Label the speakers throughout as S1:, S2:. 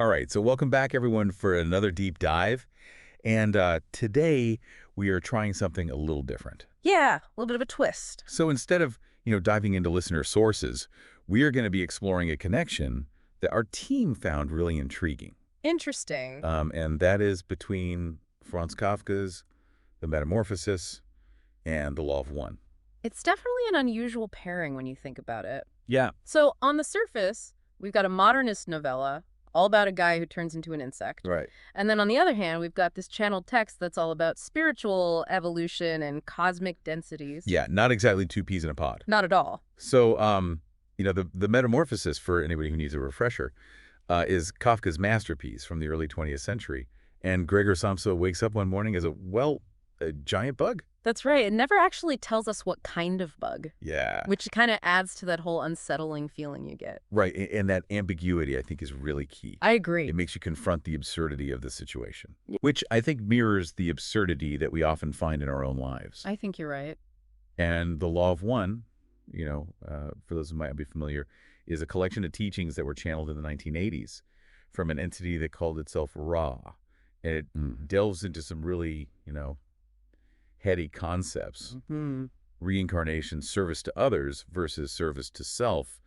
S1: All right, so welcome back, everyone, for another deep dive. And today we are trying something a little different.
S2: Yeah, a little bit of a twist.
S1: So instead of, diving into listener sources, we are going to be exploring a connection that our team found really intriguing.
S2: Interesting.
S1: And that is between Franz Kafka's The Metamorphosis and The Law of One.
S2: It's definitely an unusual pairing when you think about it.
S1: Yeah,
S2: So, on the surface, we've got a modernist novella, all about a guy who turns into an insect.
S1: right.
S2: And then on the other hand, we've got this channeled text that's all about spiritual evolution and cosmic densities.
S1: Yeah, not exactly two peas in a pod.
S2: Not at all.
S1: So, the Metamorphosis, for anybody who needs a refresher, is Kafka's masterpiece from the early 20th century. And Gregor Samsa wakes up one morning as a giant bug.
S2: That's right. It never actually tells us what kind of bug,
S1: Yeah.
S2: which kind of adds to that whole unsettling feeling you get.
S1: Right. And that ambiguity, I think, is really key.
S2: I agree.
S1: It makes you confront the absurdity of the situation, which I think mirrors the absurdity that we often find in our own lives.
S2: I think you're right.
S1: And the Law of One, for those who might not be familiar, is a collection of teachings that were channeled in the 1980s from an entity that called itself Ra. And it delves into some really, heady concepts.
S2: Hmm.
S1: Reincarnation, service to others versus service to self,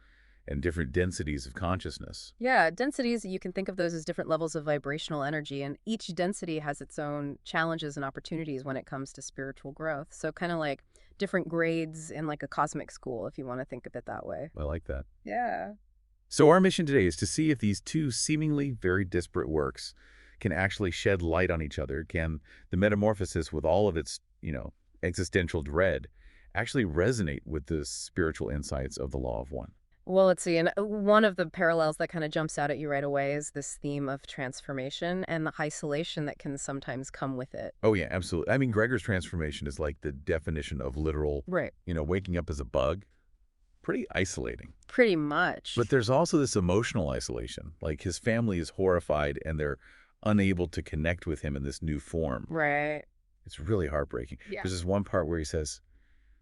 S1: and different densities of consciousness.
S2: Yeah, densities, you can think of those as different levels of vibrational energy, and each density has its own challenges and opportunities when it comes to spiritual growth. So kind of like different grades in like a cosmic school, if you want to think of it that way.
S1: I like that.
S2: Yeah.
S1: So our mission today is to see if these two seemingly very disparate works can actually shed light on each other. Can the Metamorphosis, with all of its, existential dread, actually resonate with the spiritual insights of the Law of One?
S2: Well, let's see. And one of the parallels that kind of jumps out at you right away is this theme of transformation and the isolation that can sometimes come with it.
S1: Oh, yeah, absolutely. I mean, Gregor's transformation is like the definition of literal,
S2: Right.
S1: waking up as a bug. Pretty isolating.
S2: Pretty much.
S1: But there's also this emotional isolation. Like his family is horrified and they're unable to connect with him in this new form.
S2: Right.
S1: It's really heartbreaking.
S2: Yeah.
S1: There's this one part where he says,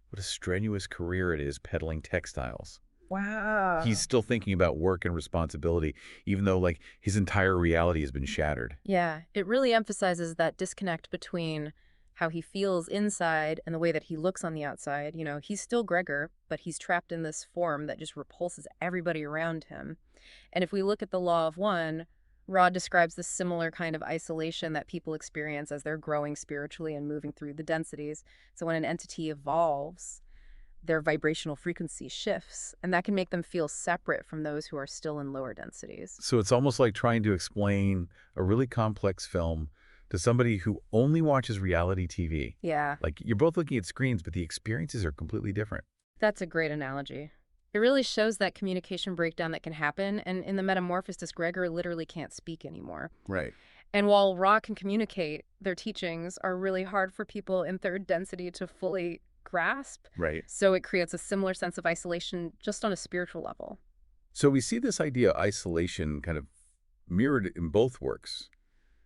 S1: what a strenuous career it is peddling textiles.
S2: Wow.
S1: He's still thinking about work and responsibility, even though like his entire reality has been shattered.
S2: Yeah, it really emphasizes that disconnect between how he feels inside and the way that he looks on the outside. He's still Gregor, but he's trapped in this form that just repulses everybody around him. And if we look at the Law of One, Rod describes this similar kind of isolation that people experience as they're growing spiritually and moving through the densities. So when an entity evolves, their vibrational frequency shifts, and that can make them feel separate from those who are still in lower densities.
S1: So it's almost like trying to explain a really complex film to somebody who only watches reality TV.
S2: Yeah,
S1: Like you're both looking at screens, but the experiences are completely different.
S2: that's a great analogy. It really shows that communication breakdown that can happen, and in the Metamorphosis, Gregor literally can't speak anymore.
S1: Right.
S2: And while Ra can communicate, their teachings are really hard for people in third density to fully grasp.
S1: Right.
S2: So it creates a similar sense of isolation just on a spiritual level.
S1: So we see this idea of isolation kind of mirrored in both works.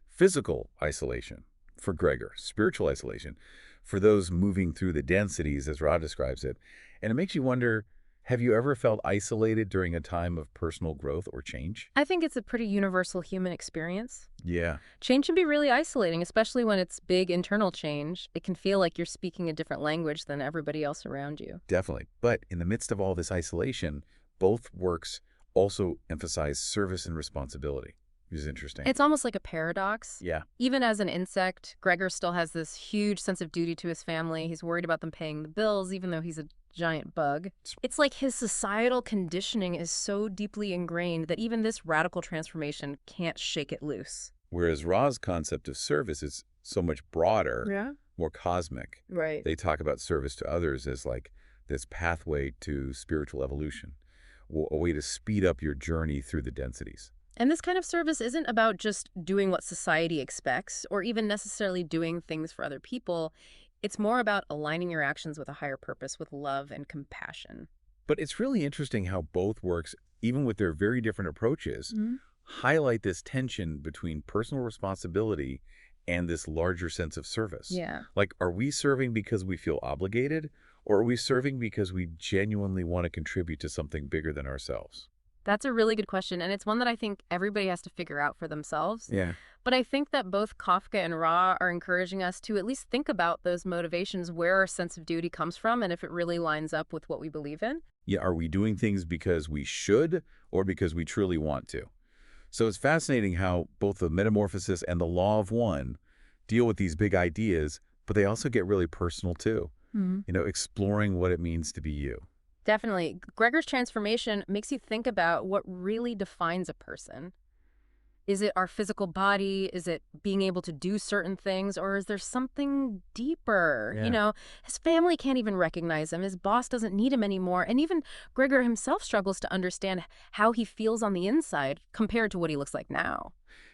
S1: Physical isolation for Gregor, spiritual isolation for those moving through the densities, as Rod describes it. And it makes you wonder, have you ever felt isolated during a time of personal growth or change?
S2: I think it's a pretty universal human experience.
S1: Yeah,
S2: Change can be really isolating, especially when it's big internal change. It can feel like you're speaking a different language than everybody else around you.
S1: definitely. But in the midst of all this isolation, both works also emphasize service and responsibility, which is interesting.
S2: It's almost like a paradox.
S1: Yeah,
S2: Even as an insect, Gregor still has this huge sense of duty to his family. He's worried about them paying the bills, even though he's a giant bug. It's like his societal conditioning is so deeply ingrained that even this radical transformation can't shake it loose.
S1: whereas Ra's concept of service is so much broader,
S2: Yeah.
S1: more cosmic.
S2: Right.
S1: They talk about service to others as like this pathway to spiritual evolution, a way to speed up your journey through the densities.
S2: And this kind of service isn't about just doing what society expects or even necessarily doing things for other people. It's more about aligning your actions with a higher purpose, with love and compassion.
S1: But it's really interesting how both works, even with their very different approaches, highlight this tension between personal responsibility and this larger sense of service.
S2: Yeah.
S1: Like, are we serving because we feel obligated, or are we serving because we genuinely want to contribute to something bigger than ourselves?
S2: That's a really good question, and it's one that I think everybody has to figure out for themselves.
S1: Yeah.
S2: But I think that both Kafka and Ra are encouraging us to at least think about those motivations, where our sense of duty comes from, and if it really lines up with what we believe in.
S1: Yeah, are we doing things because we should or because we truly want to? So it's fascinating how both the metamorphosis and the law of one deal with these big ideas, but they also get really personal too. Exploring what it means to be you.
S2: Definitely. Gregor's transformation makes you think about what really defines a person. Is it our physical body? Is it being able to do certain things? Or is there something deeper?
S1: Yeah.
S2: His family can't even recognize him. His boss doesn't need him anymore. And even Gregor himself struggles to understand how he feels on the inside compared to what he looks like now.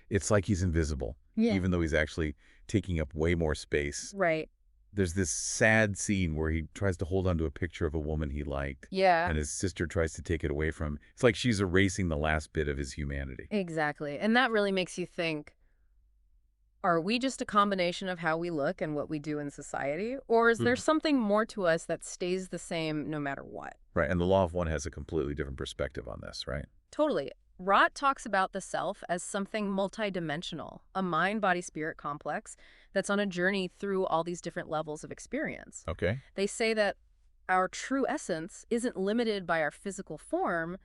S1: It's like he's invisible,
S2: Yeah.
S1: even though he's actually taking up way more space.
S2: Right.
S1: There's this sad scene where he tries to hold onto a picture of a woman he liked,
S2: Yeah.
S1: and his sister tries to take it away from him. It's like she's erasing the last bit of his humanity.
S2: Exactly. And that really makes you think, are we just a combination of how we look and what we do in society? Or is there something more to us that stays the same no matter what?
S1: Right, and the law of one has a completely different perspective on this, right?
S2: Totally. Rott talks about the self as something multidimensional, a mind-body-spirit complex that's on a journey through all these different levels of experience.
S1: Okay.
S2: They say that our true essence isn't limited by our physical form,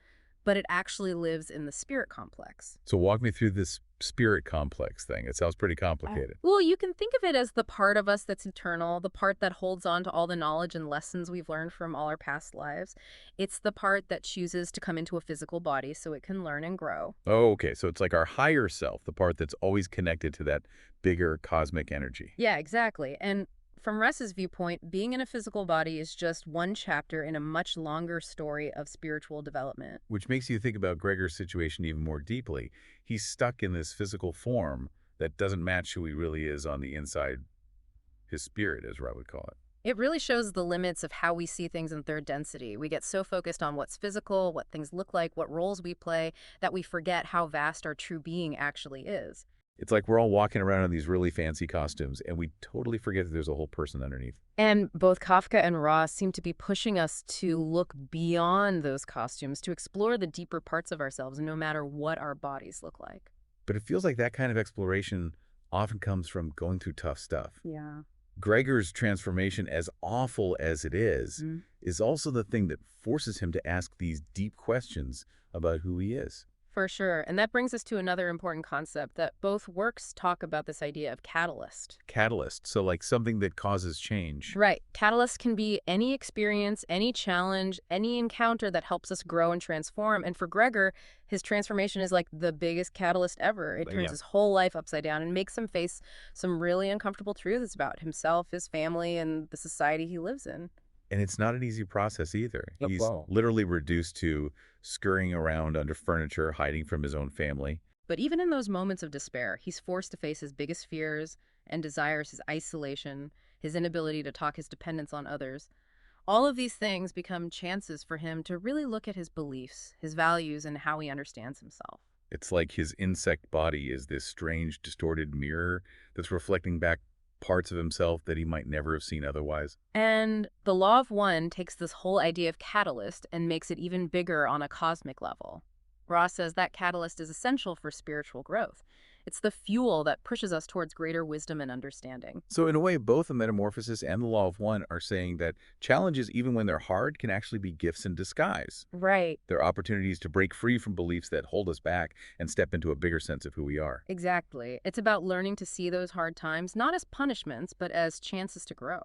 S2: but it actually lives in the spirit complex.
S1: So walk me through this spirit complex thing. It sounds pretty complicated.
S2: Well, you can think of it as the part of us that's eternal, the part that holds on to all the knowledge and lessons we've learned from all our past lives. It's the part that chooses to come into a physical body so it can learn and grow.
S1: Oh, okay. So it's like our higher self, the part that's always connected to that bigger cosmic energy.
S2: Yeah, exactly. And from Russ's viewpoint, being in a physical body is just one chapter in a much longer story of spiritual development.
S1: Which makes you think about Gregor's situation even more deeply. He's stuck in this physical form that doesn't match who he really is on the inside, his spirit, as I would call it.
S2: It really shows the limits of how we see things in third density. We get so focused on what's physical, what things look like, what roles we play, that we forget how vast our true being actually is.
S1: It's like we're all walking around in these really fancy costumes, and we totally forget that there's a whole person underneath.
S2: And both Kafka and Ross seem to be pushing us to look beyond those costumes, to explore the deeper parts of ourselves, no matter what our bodies look like.
S1: But it feels like that kind of exploration often comes from going through tough stuff.
S2: Yeah.
S1: Gregor's transformation, as awful as it is also the thing that forces him to ask these deep questions about who he is.
S2: For sure. And that brings us to another important concept that both works talk about, this idea of catalyst.
S1: Catalyst, so like something that causes change.
S2: Right. Catalyst can be any experience, any challenge, any encounter that helps us grow and transform. And for Gregor, his transformation is like the biggest catalyst ever. It turns his whole life upside down and makes him face some really uncomfortable truths about himself, his family, and the society he lives in.
S1: And it's not an easy process either.
S2: Oh,
S1: He's
S2: wow.
S1: literally reduced to scurrying around under furniture, hiding from his own family.
S2: But even in those moments of despair, he's forced to face his biggest fears and desires, his isolation, his inability to talk, his dependence on others. All of these things become chances for him to really look at his beliefs, his values, and how he understands himself.
S1: It's like his insect body is this strange, distorted mirror that's reflecting back parts of himself that he might never have seen otherwise.
S2: And the law of one takes this whole idea of catalyst and makes it even bigger on a cosmic level. Ross says that catalyst is essential for spiritual growth. It's the fuel that pushes us towards greater wisdom and understanding.
S1: So in a way, both the metamorphosis and the law of one are saying that challenges, even when they're hard, can actually be gifts in disguise.
S2: Right.
S1: They're opportunities to break free from beliefs that hold us back and step into a bigger sense of who we are.
S2: Exactly. It's about learning to see those hard times not as punishments, but as chances to grow.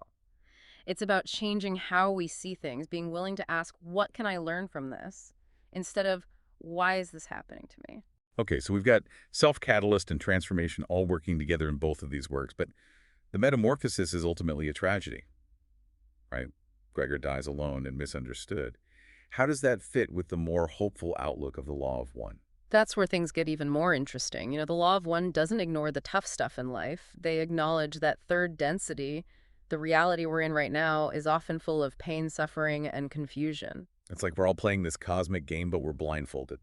S2: It's about changing how we see things, being willing to ask, what can I learn from this? Instead of, why is this happening to me?
S1: Okay, so we've got self-catalyst and transformation all working together in both of these works, but the metamorphosis is ultimately a tragedy, right? Gregor dies alone and misunderstood. How does that fit with the more hopeful outlook of the law of one?
S2: That's where things get even more interesting. The law of one doesn't ignore the tough stuff in life. They acknowledge that third density, the reality we're in right now, is often full of pain, suffering, and confusion.
S1: It's like we're all playing this cosmic game, but we're blindfolded.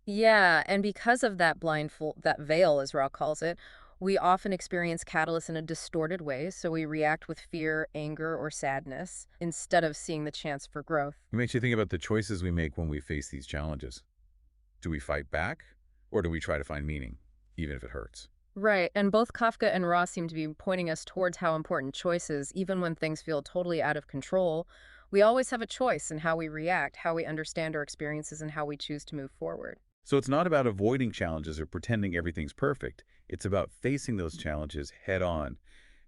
S2: Yeah, and because of that that veil, as Ra calls it, we often experience catalysts in a distorted way, so we react with fear, anger, or sadness, instead of seeing the chance for growth.
S1: It makes you think about the choices we make when we face these challenges. Do we fight back, or do we try to find meaning, even if it hurts?
S2: Right, and both Kafka and Ross seem to be pointing us towards how important choice is, even when things feel totally out of control. We always have a choice in how we react, how we understand our experiences, and how we choose to move forward.
S1: So it's not about avoiding challenges or pretending everything's perfect. It's about facing those challenges head on,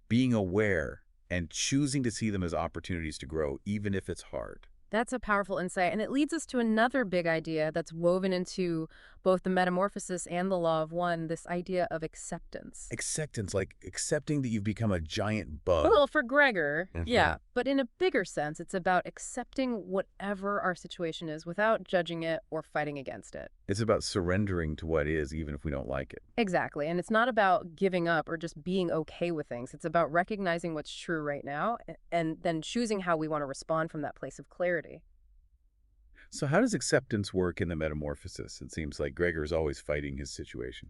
S1: being aware, and choosing to see them as opportunities to grow, even if it's hard.
S2: That's a powerful insight, and it leads us to another big idea that's woven into both the Metamorphosis and the Law of One, this idea of acceptance.
S1: Acceptance, like accepting that you've become a giant bug.
S2: Well, for Gregor,
S1: Mhm.
S2: yeah, but in a bigger sense, it's about accepting whatever our situation is without judging it or fighting against it.
S1: It's about surrendering to what is, even if we don't like it.
S2: Exactly, and it's not about giving up or just being okay with things. It's about recognizing what's true right now and then choosing how we want to respond from that place of clarity.
S1: So how does acceptance work in the metamorphosis? It seems like Gregor's always fighting his situation.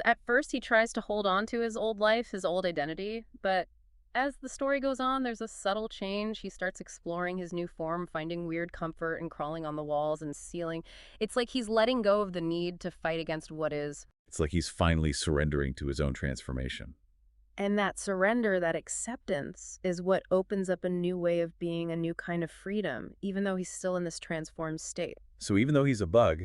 S2: At first, he tries to hold on to his old life, his old identity, but as the story goes on, there's a subtle change. He starts exploring his new form, finding weird comfort and crawling on the walls and ceiling. It's like he's letting go of the need to fight against what is.
S1: It's like he's finally surrendering to his own transformation.
S2: And that surrender, that acceptance, is what opens up a new way of being, a new kind of freedom, even though he's still in this transformed state.
S1: So even though he's a bug,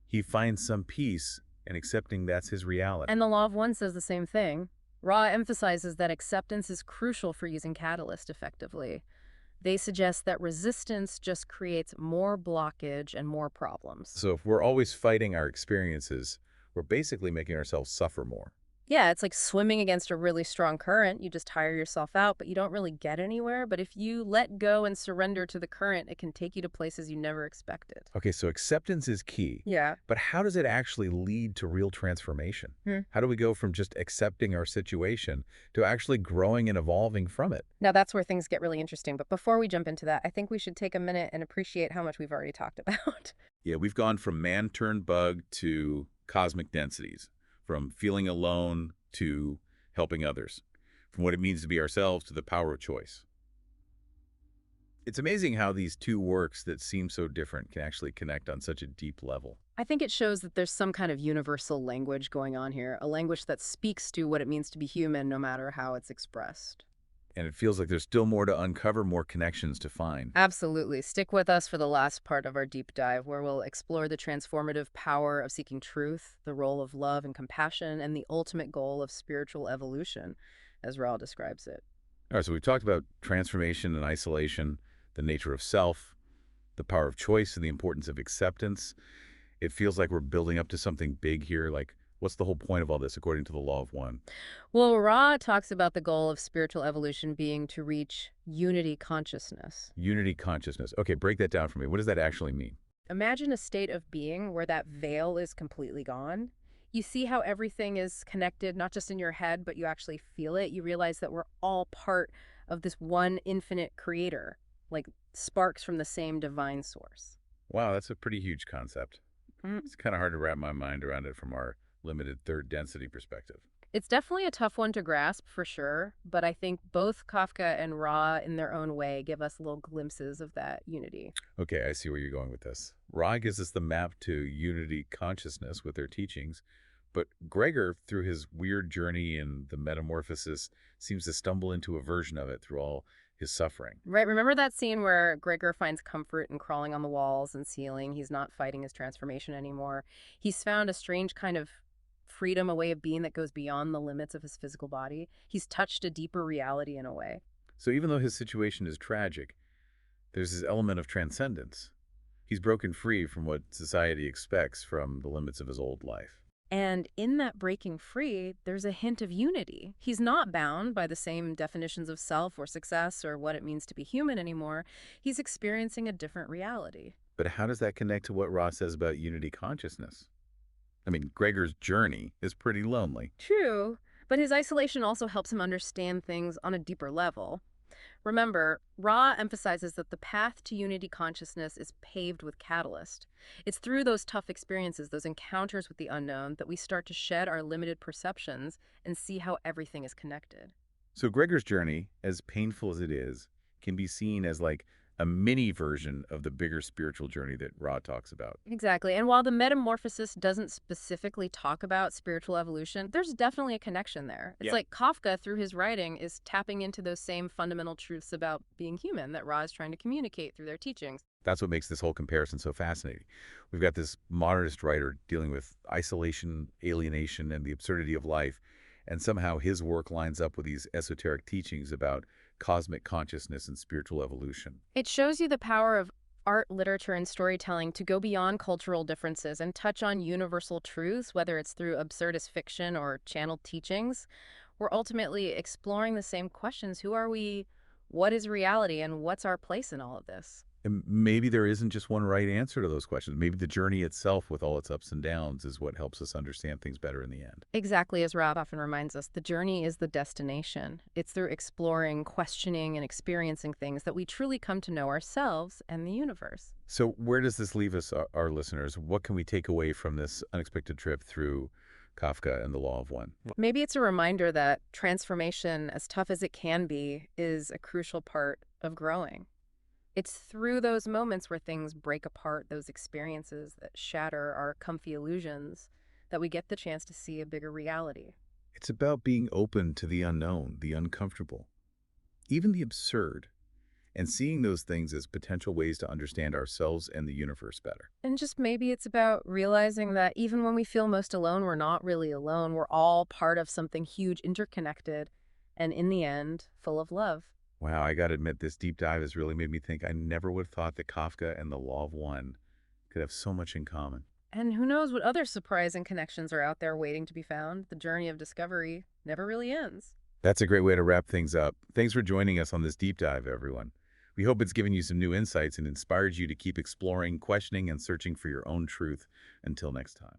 S1: he finds some peace in accepting that's his reality.
S2: And the Law of One says the same thing. Ra emphasizes that acceptance is crucial for using Catalyst effectively. They suggest that resistance just creates more blockage and more problems.
S1: So if we're always fighting our experiences, we're basically making ourselves suffer more.
S2: Yeah, it's like swimming against a really strong current. You just tire yourself out, but you don't really get anywhere. But if you let go and surrender to the current, it can take you to places you never expected.
S1: Okay, so acceptance is key.
S2: Yeah.
S1: But how does it actually lead to real transformation? How do we go from just accepting our situation to actually growing and evolving from it?
S2: Now that's where things get really interesting. But before we jump into that, I think we should take a minute and appreciate how much we've already talked about.
S1: Yeah, we've gone from man-turned-bug to cosmic densities, from feeling alone to helping others, from what it means to be ourselves to the power of choice. It's amazing how these two works that seem so different can actually connect on such a deep level.
S2: I think it shows that there's some kind of universal language going on here, a language that speaks to what it means to be human no matter how it's expressed.
S1: And it feels like there's still more to uncover, more connections to find.
S2: Absolutely. Stick with us for the last part of our deep dive, where we'll explore the transformative power of seeking truth, the role of love and compassion, and the ultimate goal of spiritual evolution, as Raul describes it.
S1: All right, so we've talked about transformation and isolation, the nature of self, the power of choice, and the importance of acceptance. It feels like we're building up to something big here. Like, what's the whole point of all this according to the Law of One?
S2: Well, Ra talks about the goal of spiritual evolution being to reach unity consciousness.
S1: Unity consciousness. Okay, break that down for me. What does that actually mean?
S2: Imagine a state of being where that veil is completely gone. You see how everything is connected, not just in your head, but you actually feel it. You realize that we're all part of this one infinite creator, like sparks from the same divine source.
S1: Wow, that's a pretty huge concept.
S2: Mm.
S1: It's kind of hard to wrap my mind around it from our limited third density perspective.
S2: It's definitely a tough one to grasp, for sure, but I think both Kafka and Ra, in their own way, give us little glimpses of that unity.
S1: Okay, I see where you're going with this. Ra gives us the map to unity consciousness with their teachings, but Gregor, through his weird journey in the metamorphosis, seems to stumble into a version of it through all his suffering.
S2: Right, remember that scene where Gregor finds comfort in crawling on the walls and ceiling? He's not fighting his transformation anymore. He's found a strange kind of freedom, a way of being that goes beyond the limits of his physical body. He's touched a deeper reality in a way.
S1: So even though his situation is tragic, there's this element of transcendence. He's broken free from what society expects from the limits of his old life.
S2: And in that breaking free, there's a hint of unity. He's not bound by the same definitions of self or success or what it means to be human anymore. He's experiencing a different reality.
S1: But how does that connect to what Ross says about unity consciousness? I mean, Gregor's journey is pretty lonely.
S2: True, but his isolation also helps him understand things on a deeper level. Remember, Ra emphasizes that the path to unity consciousness is paved with catalyst. It's through those tough experiences, those encounters with the unknown, that we start to shed our limited perceptions and see how everything is connected.
S1: So Gregor's journey, as painful as it is, can be seen as like a mini version of the bigger spiritual journey that Ra talks about.
S2: Exactly. And while the Metamorphosis doesn't specifically talk about spiritual evolution, there's definitely a connection there. It's
S1: Yeah.
S2: like Kafka, through his writing, is tapping into those same fundamental truths about being human that Ra is trying to communicate through their teachings.
S1: That's what makes this whole comparison so fascinating. We've got this modernist writer dealing with isolation, alienation, and the absurdity of life, and somehow his work lines up with these esoteric teachings about cosmic consciousness and spiritual evolution.
S2: It shows you the power of art, literature, and storytelling to go beyond cultural differences and touch on universal truths, whether it's through absurdist fiction or channeled teachings. We're ultimately exploring the same questions. Who are we? What is reality? And what's our place in all of this?
S1: And maybe there isn't just one right answer to those questions. Maybe the journey itself, with all its ups and downs, is what helps us understand things better in the end.
S2: Exactly, as Rob often reminds us, the journey is the destination. It's through exploring, questioning, and experiencing things that we truly come to know ourselves and the universe.
S1: So where does this leave us, our listeners? What can we take away from this unexpected trip through Kafka and the Law of One?
S2: Maybe it's a reminder that transformation, as tough as it can be, is a crucial part of growing. It's through those moments where things break apart, those experiences that shatter our comfy illusions, that we get the chance to see a bigger reality.
S1: It's about being open to the unknown, the uncomfortable, even the absurd, and seeing those things as potential ways to understand ourselves and the universe better.
S2: And just maybe it's about realizing that even when we feel most alone, we're not really alone. We're all part of something huge, interconnected, and in the end, full of love.
S1: Wow, I got to admit, this deep dive has really made me think. I never would have thought that Kafka and the Law of One could have so much in common.
S2: And who knows what other surprising connections are out there waiting to be found. The journey of discovery never really ends.
S1: That's a great way to wrap things up. Thanks for joining us on this deep dive, everyone. We hope it's given you some new insights and inspired you to keep exploring, questioning, and searching for your own truth. Until next time.